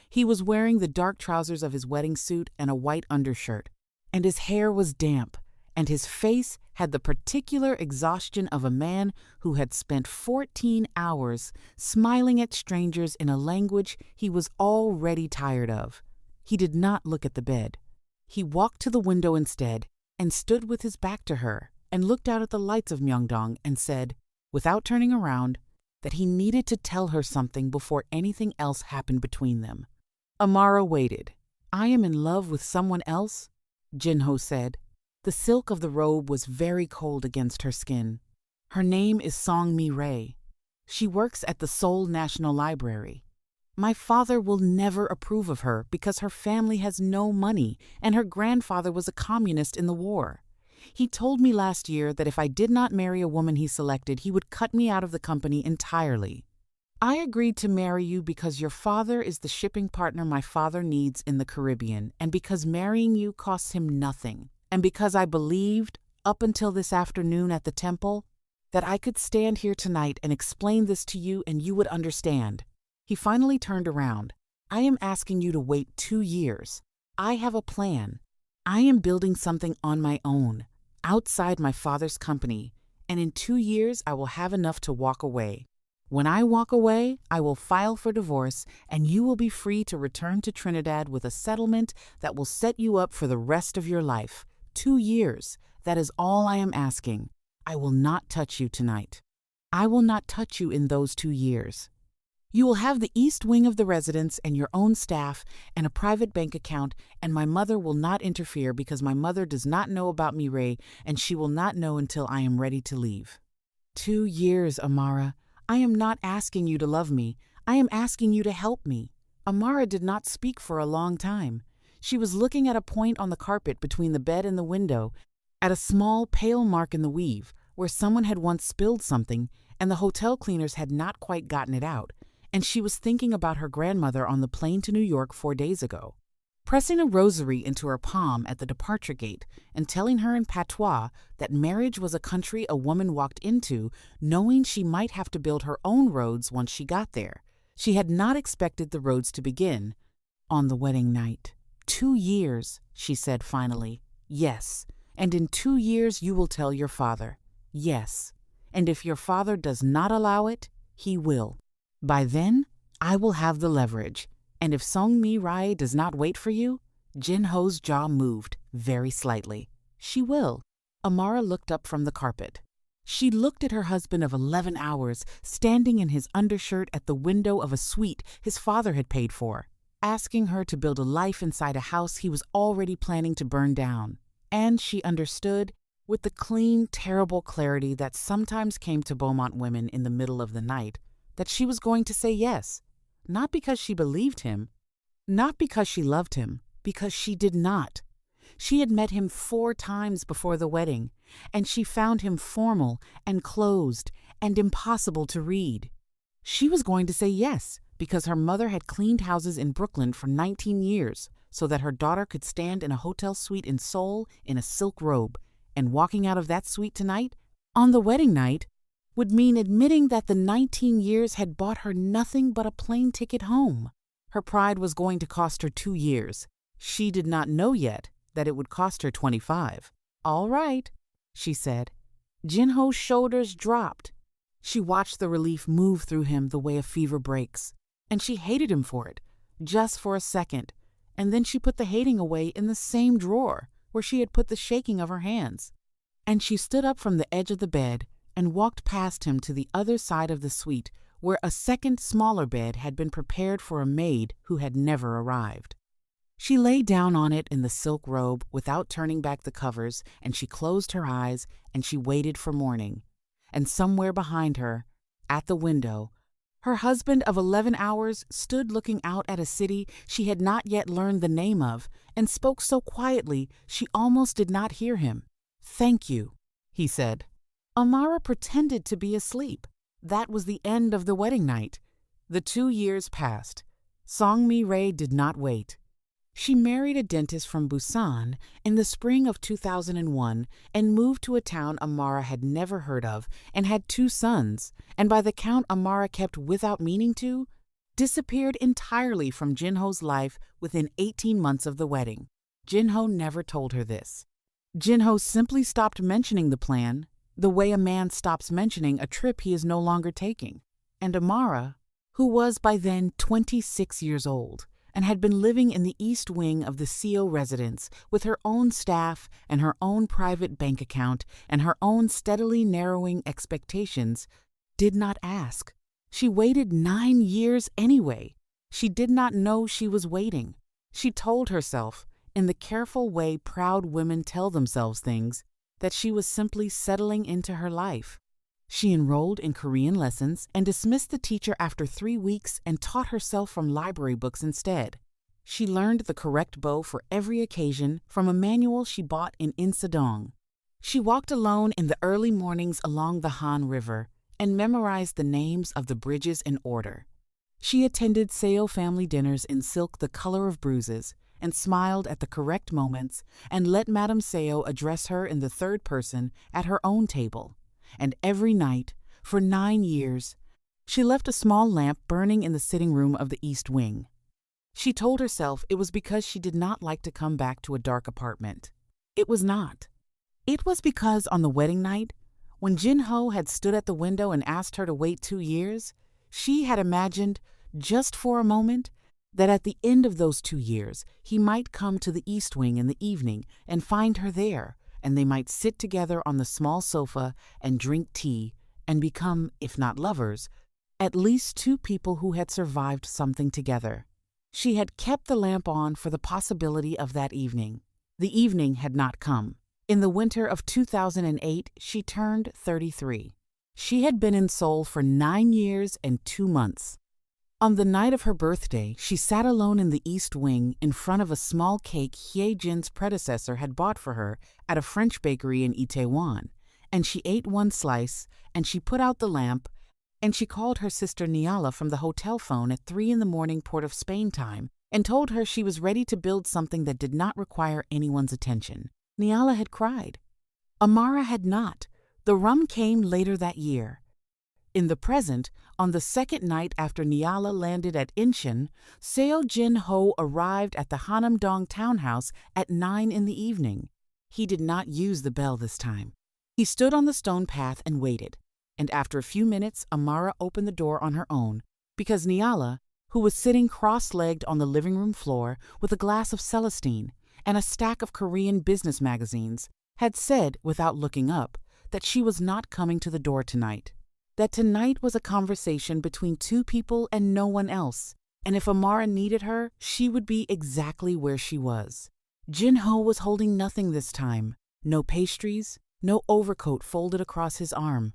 He was wearing the dark trousers of his wedding suit and a white undershirt, and his hair was damp, and his face had the particular exhaustion of a man who had spent 14 hours smiling at strangers in a language he was already tired of. He did not look at the bed. He walked to the window instead and stood with his back to her and looked out at the lights of Myeongdong and said, without turning around, that he needed to tell her something before anything else happened between them. Amara waited. I am in love with someone else, Jinho said. The silk of the robe was very cold against her skin. Her name is Song Mi-rae. She works at the Seoul National Library. My father will never approve of her because her family has no money and her grandfather was a communist in the war. He told me last year that if I did not marry a woman he selected, he would cut me out of the company entirely. I agreed to marry you because your father is the shipping partner my father needs in the Caribbean, and because marrying you costs him nothing, and because I believed, up until this afternoon at the temple, that I could stand here tonight and explain this to you and you would understand. He finally turned around. I am asking you to wait 2 years. I have a plan. I am building something on my own, outside my father's company, and in 2 years I will have enough to walk away. When I walk away, I will file for divorce, and you will be free to return to Trinidad with a settlement that will set you up for the rest of your life. 2 years. That is all I am asking. I will not touch you tonight. I will not touch you in those 2 years. You will have the east wing of the residence and your own staff and a private bank account, and my mother will not interfere because my mother does not know about Mi-rae, and she will not know until I am ready to leave. 2 years, Amara. I am not asking you to love me. I am asking you to help me. Amara did not speak for a long time. She was looking at a point on the carpet between the bed and the window, at a small pale mark in the weave, where someone had once spilled something, and the hotel cleaners had not quite gotten it out, and she was thinking about her grandmother on the plane to New York 4 days ago. Pressing a rosary into her palm at the departure gate and telling her in Patois that marriage was a country a woman walked into, knowing she might have to build her own roads once she got there. She had not expected the roads to begin on the wedding night. 2 years, she said finally. Yes, and in 2 years you will tell your father. Yes, and if your father does not allow it, he will. By then, I will have the leverage. And if Song Mi-rae does not wait for you, Jinho's jaw moved very slightly. She will. Amara looked up from the carpet. She looked at her husband of 11 hours, standing in his undershirt at the window of a suite his father had paid for, asking her to build a life inside a house he was already planning to burn down. And she understood, with the clean, terrible clarity that sometimes came to Beaumont women in the middle of the night, that she was going to say yes. Not because she believed him, not because she loved him, because she did not. She had met him 4 times before the wedding, and she found him formal and closed and impossible to read. She was going to say yes because her mother had cleaned houses in Brooklyn for 19 years so that her daughter could stand in a hotel suite in Seoul in a silk robe, and walking out of that suite tonight, on the wedding night, would mean admitting that the 19 years had bought her nothing but a plane ticket home. Her pride was going to cost her 2 years. She did not know yet that it would cost her 25. "All right," she said. Jinho's shoulders dropped. She watched the relief move through him the way a fever breaks, and she hated him for it, just for a second, and then she put the hating away in the same drawer where she had put the shaking of her hands. And she stood up from the edge of the bed and walked past him to the other side of the suite where a second smaller bed had been prepared for a maid who had never arrived. She lay down on it in the silk robe without turning back the covers, and she closed her eyes and she waited for morning. And somewhere behind her, at the window, her husband of 11 hours stood looking out at a city she had not yet learned the name of and spoke so quietly she almost did not hear him. "Thank you," he said. Amara pretended to be asleep. That was the end of the wedding night. The 2 years passed. Song Mi-rae did not wait. She married a dentist from Busan in the spring of 2001 and moved to a town Amara had never heard of and had 2 sons, and by the count Amara kept without meaning to, disappeared entirely from Jinho's life within 18 months of the wedding. Jinho never told her this. Jinho simply stopped mentioning the plan, the way a man stops mentioning a trip he is no longer taking. And Amara, who was by then 26 years old, and had been living in the East Wing of the Seo residence with her own staff and her own private bank account and her own steadily narrowing expectations, did not ask. She waited 9 years anyway. She did not know she was waiting. She told herself, in the careful way proud women tell themselves things, that she was simply settling into her life. She enrolled in Korean lessons and dismissed the teacher after 3 weeks and taught herself from library books instead. She learned the correct bow for every occasion from a manual she bought in Insadong. She walked alone in the early mornings along the Han River and memorized the names of the bridges in order. She attended Seo family dinners in silk the color of bruises and smiled at the correct moments and let Madame Seo address her in the third person at her own table. And every night, for 9 years, she left a small lamp burning in the sitting room of the East Wing. She told herself it was because she did not like to come back to a dark apartment. It was not. It was because on the wedding night, when Jinho had stood at the window and asked her to wait 2 years, she had imagined, just for a moment, that at the end of those 2 years he might come to the East Wing in the evening and find her there, and they might sit together on the small sofa and drink tea and become, if not lovers, at least 2 people who had survived something together. She had kept the lamp on for the possibility of that evening. The evening had not come. In the winter of 2008, she turned 33. She had been in Seoul for 9 years and 2 months. On the night of her birthday, she sat alone in the East Wing in front of a small cake Hyejin's predecessor had bought for her at a French bakery in Itaewon, and she ate 1 slice, and she put out the lamp, and she called her sister Niala from the hotel phone at 3 a.m. Port of Spain time and told her she was ready to build something that did not require anyone's attention. Niala had cried. Amara had not. The rum came later that year. In the present, on the second night after Niala landed at Incheon, Seo Jinho arrived at the Hanam-dong townhouse at 9 in the evening. He did not use the bell this time. He stood on the stone path and waited, and after a few minutes Amara opened the door on her own, because Niala, who was sitting cross-legged on the living room floor with a glass of Celestine and a stack of Korean business magazines, had said, without looking up, that she was not coming to the door tonight. That tonight was a conversation between 2 people and no one else, and if Amara needed her, she would be exactly where she was. Jinho was holding nothing this time, no pastries, no overcoat folded across his arm.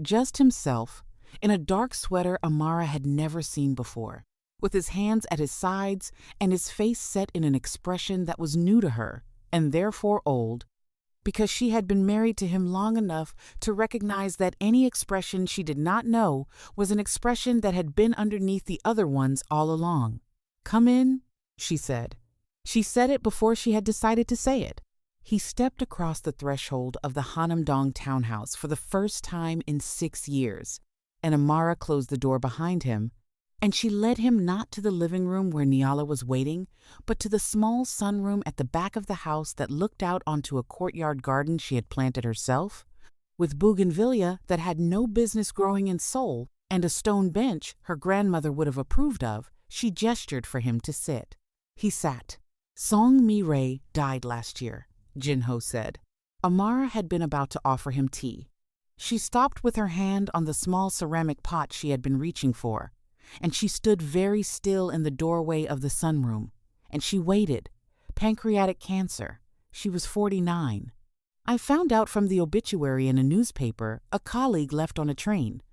Just himself, in a dark sweater Amara had never seen before, with his hands at his sides and his face set in an expression that was new to her and therefore old, because she had been married to him long enough to recognize that any expression she did not know was an expression that had been underneath the other ones all along. "Come in," she said. She said it before she had decided to say it. He stepped across the threshold of the Hanamdong townhouse for the first time in 6 years, and Amara closed the door behind him, and she led him not to the living room where Nyala was waiting, but to the small sunroom at the back of the house that looked out onto a courtyard garden she had planted herself, with bougainvillea that had no business growing in Seoul, and a stone bench her grandmother would have approved of. She gestured for him to sit. He sat. "Song Mi-rae died last year," Jinho said. Amara had been about to offer him tea. She stopped with her hand on the small ceramic pot she had been reaching for, and she stood very still in the doorway of the sunroom, and she waited. Pancreatic cancer. She was 49. "I found out from the obituary in a newspaper a colleague left on a train.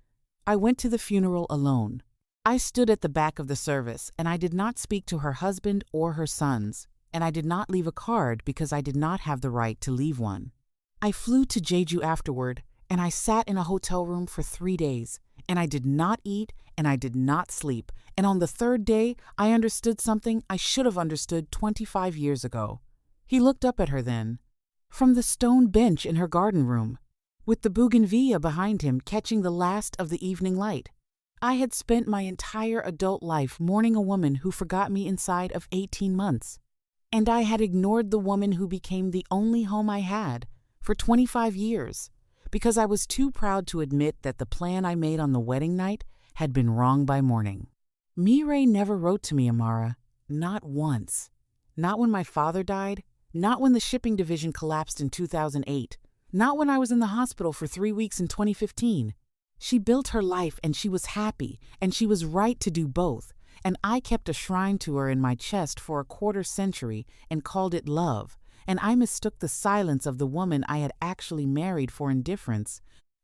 I went to the funeral alone. I stood at the back of the service, and I did not speak to her husband or her sons, and I did not leave a card because I did not have the right to leave one. I flew to Jeju afterward, and I sat in a hotel room for 3 days, and I did not eat, and I did not sleep, and on the 3rd day I understood something I should have understood 25 years ago." He looked up at her then, from the stone bench in her garden room, with the bougainvillea behind him catching the last of the evening light. "I had spent my entire adult life mourning a woman who forgot me inside of 18 months. And I had ignored the woman who became the only home I had for 25 years because I was too proud to admit that the plan I made on the wedding night had been wrong by morning. Mi-rae never wrote to me, Amara. Not once. Not when my father died. Not when the shipping division collapsed in 2008. Not when I was in the hospital for 3 weeks in 2015. She built her life and she was happy, and she was right to do both. And I kept a shrine to her in my chest for a quarter century and called it love, and I mistook the silence of the woman I had actually married for indifference.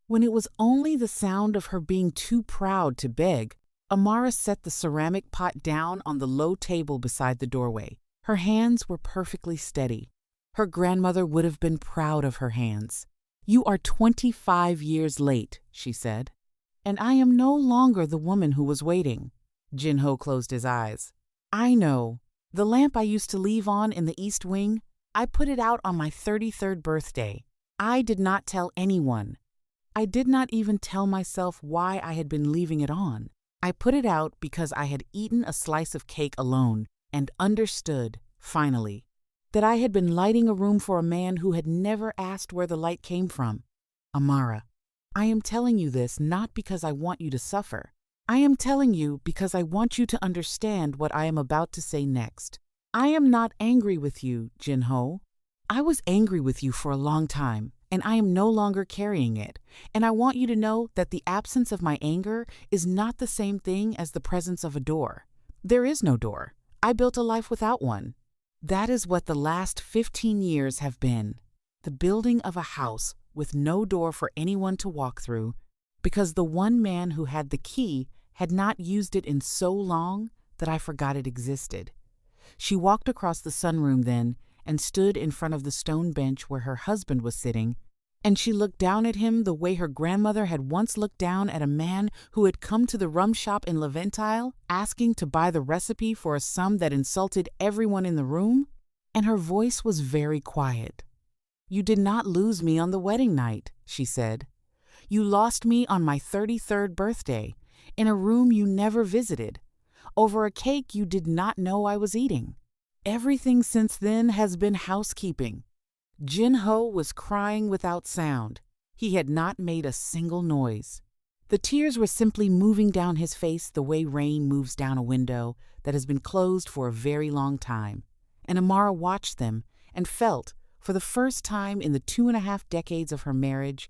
When it was only the sound of her being too proud to beg, Amara set the ceramic pot down on the low table beside the doorway. Her hands were perfectly steady. Her grandmother would have been proud of her hands. "You are 25 years late," she said. "And I am no longer the woman who was waiting." Jinho closed his eyes. "I know. The lamp I used to leave on in the East Wing, I put it out on my 33rd birthday. I did not tell anyone. I did not even tell myself why I had been leaving it on. I put it out because I had eaten a slice of cake alone and understood, finally, that I had been lighting a room for a man who had never asked where the light came from. Amara, I am telling you this not because I want you to suffer. I am telling you because I want you to understand what I am about to say next. I am not angry with you, Jinho. I was angry with you for a long time, and I am no longer carrying it. And I want you to know that the absence of my anger is not the same thing as the presence of a door. There is no door. I built a life without one. That is what the last 15 years have been. The building of a house with no door for anyone to walk through, because the one man who had the key had not used it in so long that I forgot it existed. She walked across the sunroom then and stood in front of the stone bench where her husband was sitting, and she looked down at him the way her grandmother had once looked down at a man who had come to the rum shop in Leventile asking to buy the recipe for a sum that insulted everyone in the room, and her voice was very quiet. "You did not lose me on the wedding night," she said. "You lost me on my 33rd birthday, in a room you never visited, over a cake you did not know I was eating. Everything since then has been housekeeping." Jinho was crying without sound. He had not made a single noise. The tears were simply moving down his face the way rain moves down a window that has been closed for a very long time. And Amara watched them and felt, for the first time in the 2.5 decades of her marriage,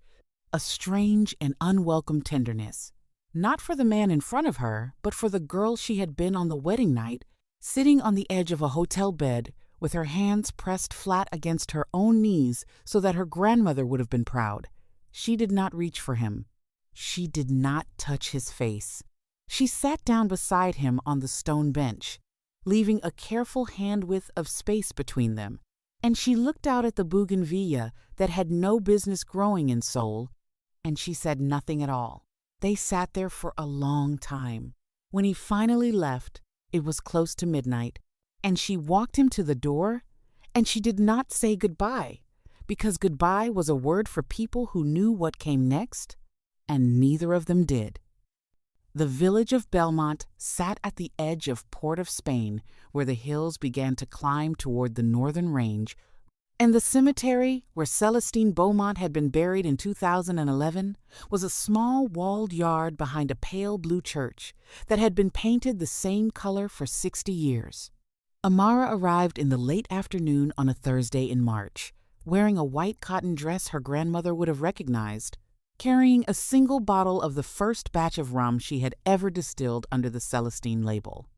a strange and unwelcome tenderness. Not for the man in front of her, but for the girl she had been on the wedding night, sitting on the edge of a hotel bed with her hands pressed flat against her own knees so that her grandmother would have been proud. She did not reach for him. She did not touch his face. She sat down beside him on the stone bench, leaving a careful hand-width of space between them, And she looked out at the bougainvillea that had no business growing in Seoul, and she said nothing at all. They sat there for a long time. When he finally left, it was close to midnight, and she walked him to the door, and she did not say goodbye, because goodbye was a word for people who knew what came next, and neither of them did. The village of Belmont sat at the edge of Port of Spain, where the hills began to climb toward the northern range, and the cemetery where Celestine Beaumont had been buried in 2011 was a small walled yard behind a pale blue church that had been painted the same color for 60 years. Amara arrived in the late afternoon on a Thursday in March, wearing a white cotton dress her grandmother would have recognized, carrying a single bottle of the first batch of rum she had ever distilled under the Celestine label.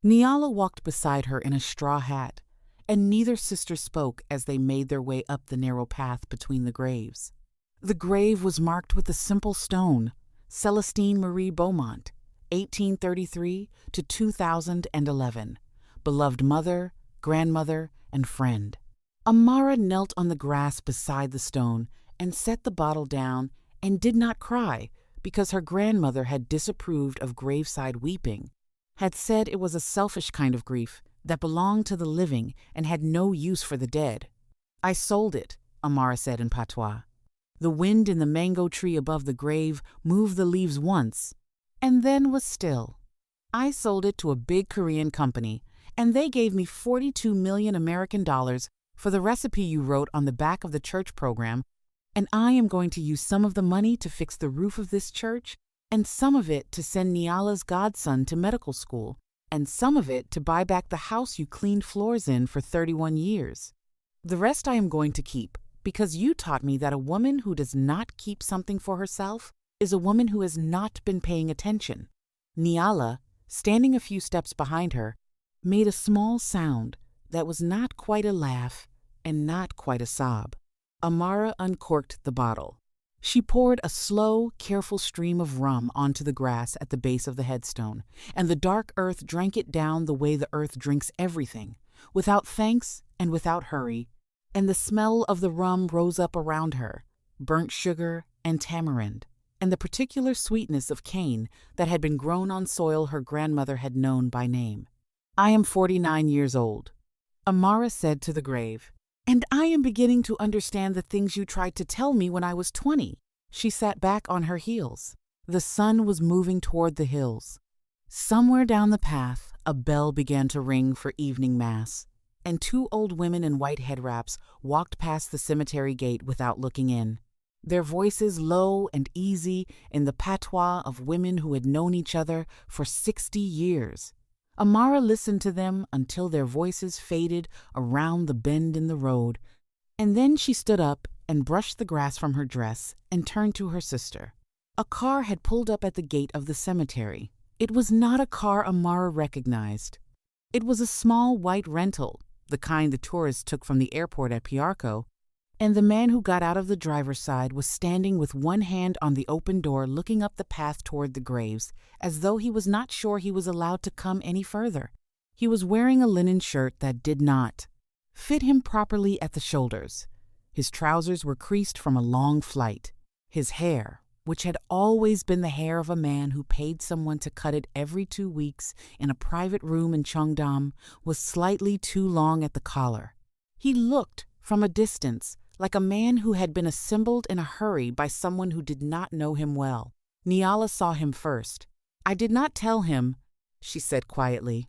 Niala walked beside her in a straw hat, and neither sister spoke as they made their way up the narrow path between the graves. The grave was marked with a simple stone, Celestine Marie Beaumont, 1833 to 2011, beloved mother, grandmother, and friend. Amara knelt on the grass beside the stone and set the bottle down and did not cry because her grandmother had disapproved of graveside weeping, had said it was a selfish kind of grief that belonged to the living and had no use for the dead. "I sold it," Amara said in Patois. The wind in the mango tree above the grave moved the leaves once, and then was still. "I sold it to a big Korean company, and they gave me 42 million American dollars for the recipe you wrote on the back of the church program, and I am going to use some of the money to fix the roof of this church, and some of it to send Niala's godson to medical school, and some of it to buy back the house you cleaned floors in for 31 years. The rest I am going to keep, because you taught me that a woman who does not keep something for herself is a woman who has not been paying attention." Niala, standing a few steps behind her, made a small sound that was not quite a laugh and not quite a sob. Amara uncorked the bottle. She poured a slow, careful stream of rum onto the grass at the base of the headstone, and the dark earth drank it down the way the earth drinks everything, without thanks and without hurry, and the smell of the rum rose up around her, burnt sugar and tamarind, and the particular sweetness of cane that had been grown on soil her grandmother had known by name. "I am 49 years old," Amara said to the grave. "And I am beginning to understand the things you tried to tell me when I was 20. She sat back on her heels. The sun was moving toward the hills. Somewhere down the path, a bell began to ring for evening mass, and two old women in white head wraps walked past the cemetery gate without looking in, their voices low and easy in the patois of women who had known each other for 60 years. Amara listened to them until their voices faded around the bend in the road, and then she stood up and brushed the grass from her dress and turned to her sister. A car had pulled up at the gate of the cemetery. It was not a car Amara recognized. It was a small white rental, the kind the tourists took from the airport at Piarco, and the man who got out of the driver's side was standing with one hand on the open door looking up the path toward the graves, as though he was not sure he was allowed to come any further. He was wearing a linen shirt that did not fit him properly at the shoulders. His trousers were creased from a long flight. His hair, which had always been the hair of a man who paid someone to cut it every 2 weeks in a private room in Cheongdam, was slightly too long at the collar. He looked, from a distance, like a man who had been assembled in a hurry by someone who did not know him well. Niala saw him first. "I did not tell him," she said quietly.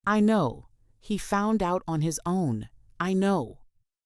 "I know. He found out on his own. I know."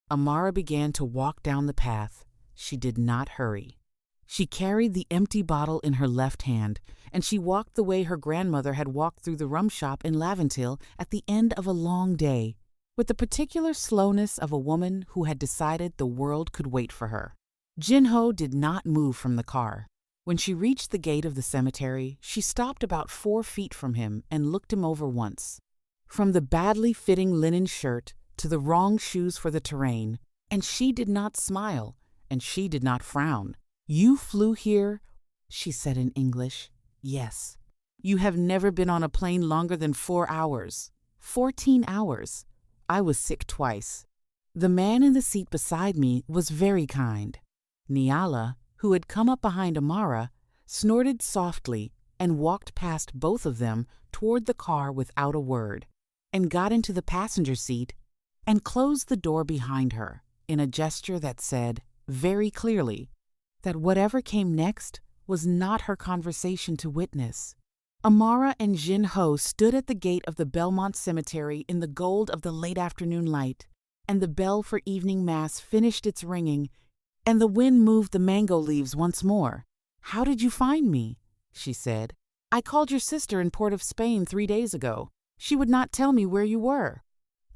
Amara began to walk down the path. She did not hurry. She carried the empty bottle in her left hand, and she walked the way her grandmother had walked through the rum shop in Laventille at the end of a long day, with the particular slowness of a woman who had decided the world could wait for her. Jinho did not move from the car. When she reached the gate of the cemetery, she stopped about 4 feet from him and looked him over once. From the badly fitting linen shirt to the wrong shoes for the terrain, and she did not smile, and she did not frown. "You flew here," she said in English. "Yes. You have never been on a plane longer than 4 hours. 14 hours. I was sick twice." The man in the seat beside me was very kind. Niala, who had come up behind Amara, snorted softly and walked past both of them toward the car without a word, and got into the passenger seat and closed the door behind her in a gesture that said, very clearly, that whatever came next was not her conversation to witness. Amara and Jinho stood at the gate of the Belmont Cemetery in the gold of the late afternoon light, and the bell for evening mass finished its ringing, and the wind moved the mango leaves once more. "How did you find me?" she said. "I called your sister in Port of Spain 3 days ago. She would not tell me where you were.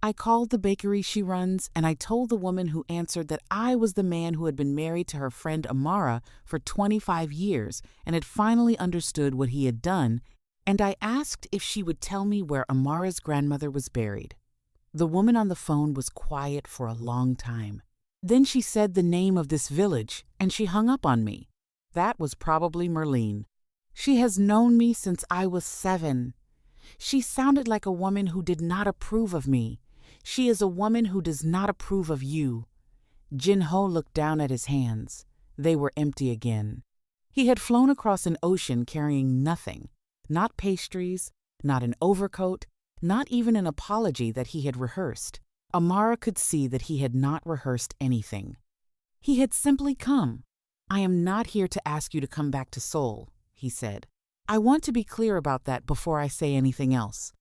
I called the bakery she runs, and I told the woman who answered that I was the man who had been married to her friend Amara for 25 years and had finally understood what he had done, and I asked if she would tell me where Amara's grandmother was buried. The woman on the phone was quiet for a long time. Then she said the name of this village, and she hung up on me. That was probably Merlene. She has known me since I was 7. She sounded like a woman who did not approve of me. She is a woman who does not approve of you." Jinho looked down at his hands. They were empty again. He had flown across an ocean carrying nothing, not pastries, not an overcoat, not even an apology that he had rehearsed. Amara could see that he had not rehearsed anything. He had simply come. "I am not here to ask you to come back to Seoul," he said. "I want to be clear about that before I say anything else.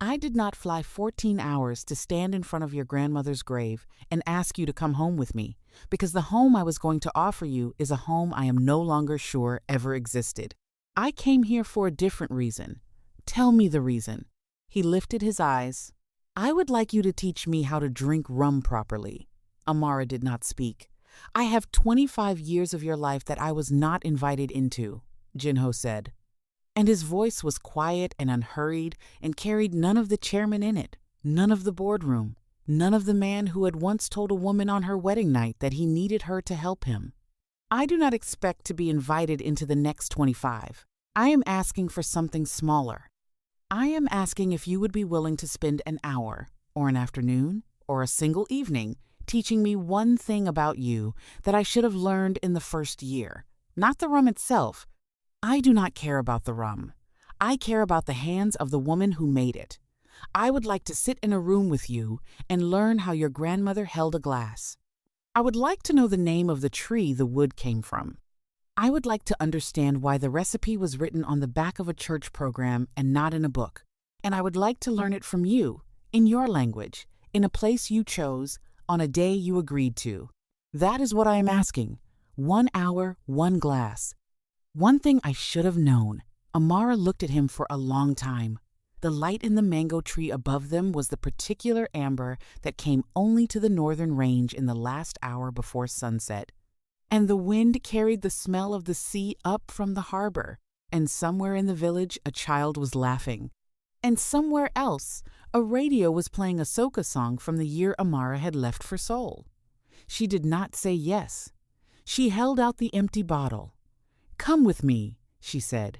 I did not fly 14 hours to stand in front of your grandmother's grave and ask you to come home with me, because the home I was going to offer you is a home I am no longer sure ever existed. I came here for a different reason. Tell me the reason." He lifted his eyes. "I would like you to teach me how to drink rum properly." Amara did not speak. "I have 25 years of your life that I was not invited into," Jinho said. And his voice was quiet and unhurried and carried none of the chairman in it, none of the boardroom, none of the man who had once told a woman on her wedding night that he needed her to help him. "I do not expect to be invited into the next 25. I am asking for something smaller. I am asking if you would be willing to spend an hour, or an afternoon, or a single evening teaching me one thing about you that I should have learned in the first year. Not the rum itself. I do not care about the rum. I care about the hands of the woman who made it. I would like to sit in a room with you and learn how your grandmother held a glass. I would like to know the name of the tree the wood came from. I would like to understand why the recipe was written on the back of a church program and not in a book. And I would like to learn it from you, in your language, in a place you chose, on a day you agreed to. That is what I am asking. 1 hour, 1 glass. One thing I should have known." Amara looked at him for a long time. The light in the mango tree above them was the particular amber that came only to the northern range in the last hour before sunset. And the wind carried the smell of the sea up from the harbor, and somewhere in the village a child was laughing. And somewhere else, a radio was playing a soca song from the year Amara had left for Seoul. She did not say yes. She held out the empty bottle. "Come with me," she said.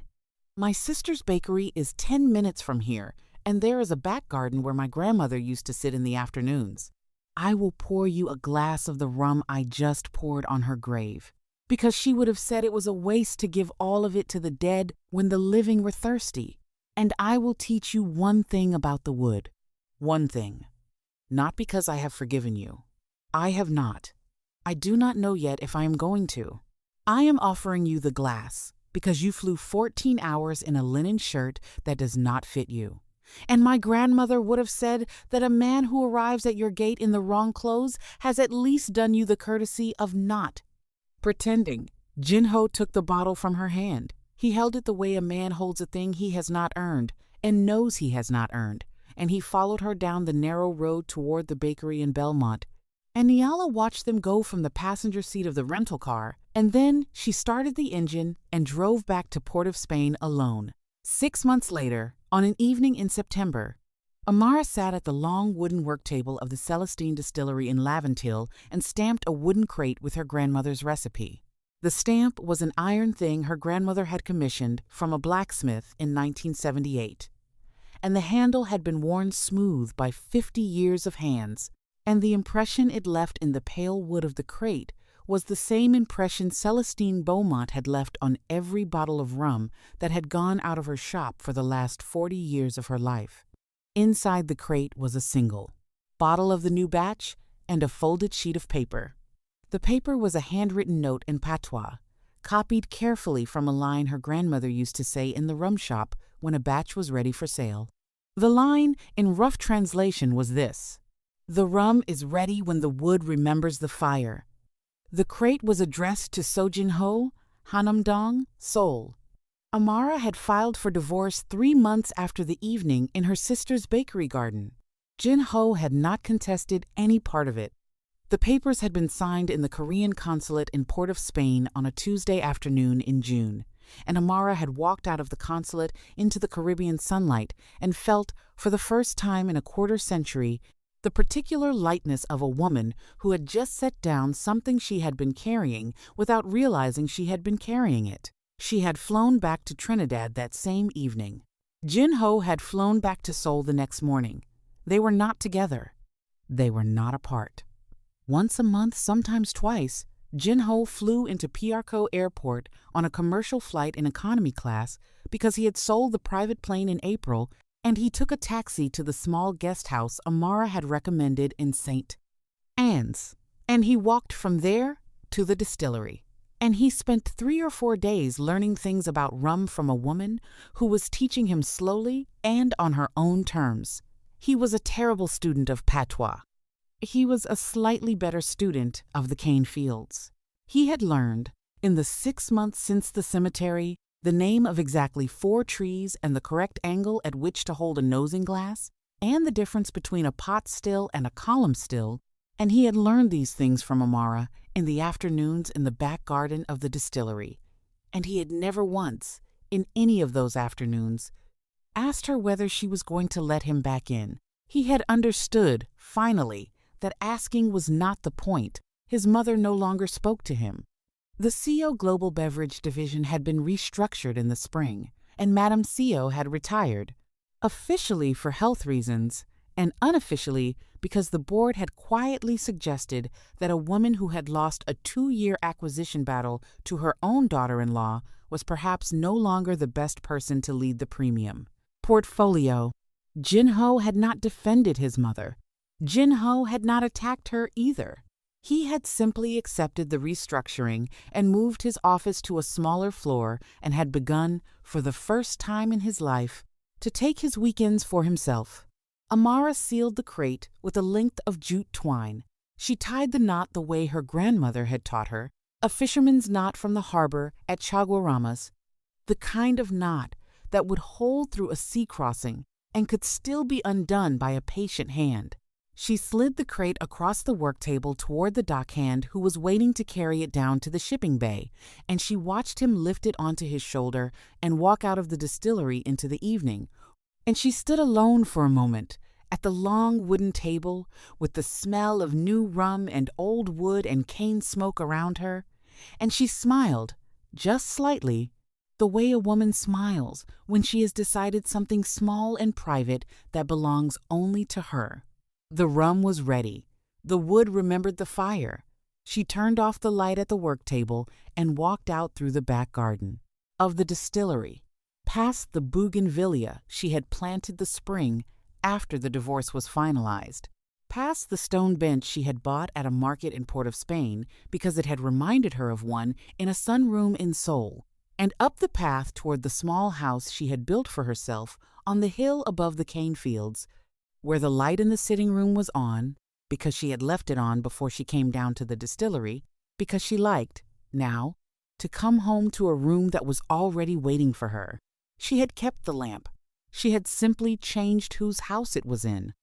"My sister's bakery is 10 minutes from here, and there is a back garden where my grandmother used to sit in the afternoons. I will pour you a glass of the rum I just poured on her grave, because she would have said it was a waste to give all of it to the dead when the living were thirsty. And I will teach you one thing about the wood. One thing. Not because I have forgiven you. I have not. I do not know yet if I am going to. I am offering you the glass because you flew 14 hours in a linen shirt that does not fit you. And my grandmother would have said that a man who arrives at your gate in the wrong clothes has at least done you the courtesy of not pretending." Jinho took the bottle from her hand. He held it the way a man holds a thing he has not earned and knows he has not earned, and he followed her down the narrow road toward the bakery in Belmont. And Niala watched them go from the passenger seat of the rental car, and then she started the engine and drove back to Port of Spain alone. 6 months later, on an evening in September, Amara sat at the long wooden work table of the Celestine distillery in Laventille and stamped a wooden crate with her grandmother's recipe. The stamp was an iron thing her grandmother had commissioned from a blacksmith in 1978, and the handle had been worn smooth by 50 years of hands. and the impression it left in the pale wood of the crate was the same impression Celestine Beaumont had left on every bottle of rum that had gone out of her shop for the last 40 years of her life. Inside the crate was a single bottle of the new batch and a folded sheet of paper. The paper was a handwritten note in Patois, copied carefully from a line her grandmother used to say in the rum shop when a batch was ready for sale. The line, in rough translation, was this: "The rum is ready when the wood remembers the fire." The crate was addressed to Jinho, Hanamdong, Seoul. Amara had filed for divorce 3 months after the evening in her sister's bakery garden. Jinho had not contested any part of it. The papers had been signed in the Korean consulate in Port of Spain on a Tuesday afternoon in June, and Amara had walked out of the consulate into the Caribbean sunlight and felt, for the first time in a quarter century, the particular lightness of a woman who had just set down something she had been carrying without realizing she had been carrying it. She had flown back to Trinidad that same evening. Jinho had flown back to Seoul the next morning. They were not together. They were not apart. Once a month, sometimes twice, Jinho flew into Piarco Airport on a commercial flight in economy class because he had sold the private plane in April, and he took a taxi to the small guest house Amara had recommended in St. Anne's, and he walked from there to the distillery. And he spent 3 or 4 days learning things about rum from a woman who was teaching him slowly and on her own terms. He was a terrible student of Patois. He was a slightly better student of the cane fields. He had learned, in the 6 months since the cemetery, the name of exactly 4 trees and the correct angle at which to hold a nosing glass, and the difference between a pot still and a column still, and he had learned these things from Amara in the afternoons in the back garden of the distillery, and he had never once, in any of those afternoons, asked her whether she was going to let him back in. He had understood, finally, that asking was not the point. His mother no longer spoke to him. The Seo Global Beverage Division had been restructured in the spring, and Madame Seo had retired, officially for health reasons, and unofficially because the board had quietly suggested that a woman who had lost a 2-year acquisition battle to her own daughter-in-law was perhaps no longer the best person to lead the premium portfolio. Jinho had not defended his mother. Jinho had not attacked her either. He had simply accepted the restructuring and moved his office to a smaller floor and had begun, for the first time in his life, to take his weekends for himself. Amara sealed the crate with a length of jute twine. She tied the knot the way her grandmother had taught her, a fisherman's knot from the harbor at Chaguaramas, the kind of knot that would hold through a sea crossing and could still be undone by a patient hand. She slid the crate across the work table toward the dockhand who was waiting to carry it down to the shipping bay, and she watched him lift it onto his shoulder and walk out of the distillery into the evening. And she stood alone for a moment at the long wooden table with the smell of new rum and old wood and cane smoke around her, and she smiled, just slightly, the way a woman smiles when she has decided something small and private that belongs only to her. The rum was ready. The wood remembered the fire. She turned off the light at the work table and walked out through the back garden of the distillery, past the bougainvillea she had planted the spring after the divorce was finalized, past the stone bench she had bought at a market in Port of Spain because it had reminded her of one in a sunroom in Seoul, and up the path toward the small house she had built for herself on the hill above the cane fields, where the light in the sitting room was on, because she had left it on before she came down to the distillery, because she liked, now, to come home to a room that was already waiting for her. She had kept the lamp. She had simply changed whose house it was in.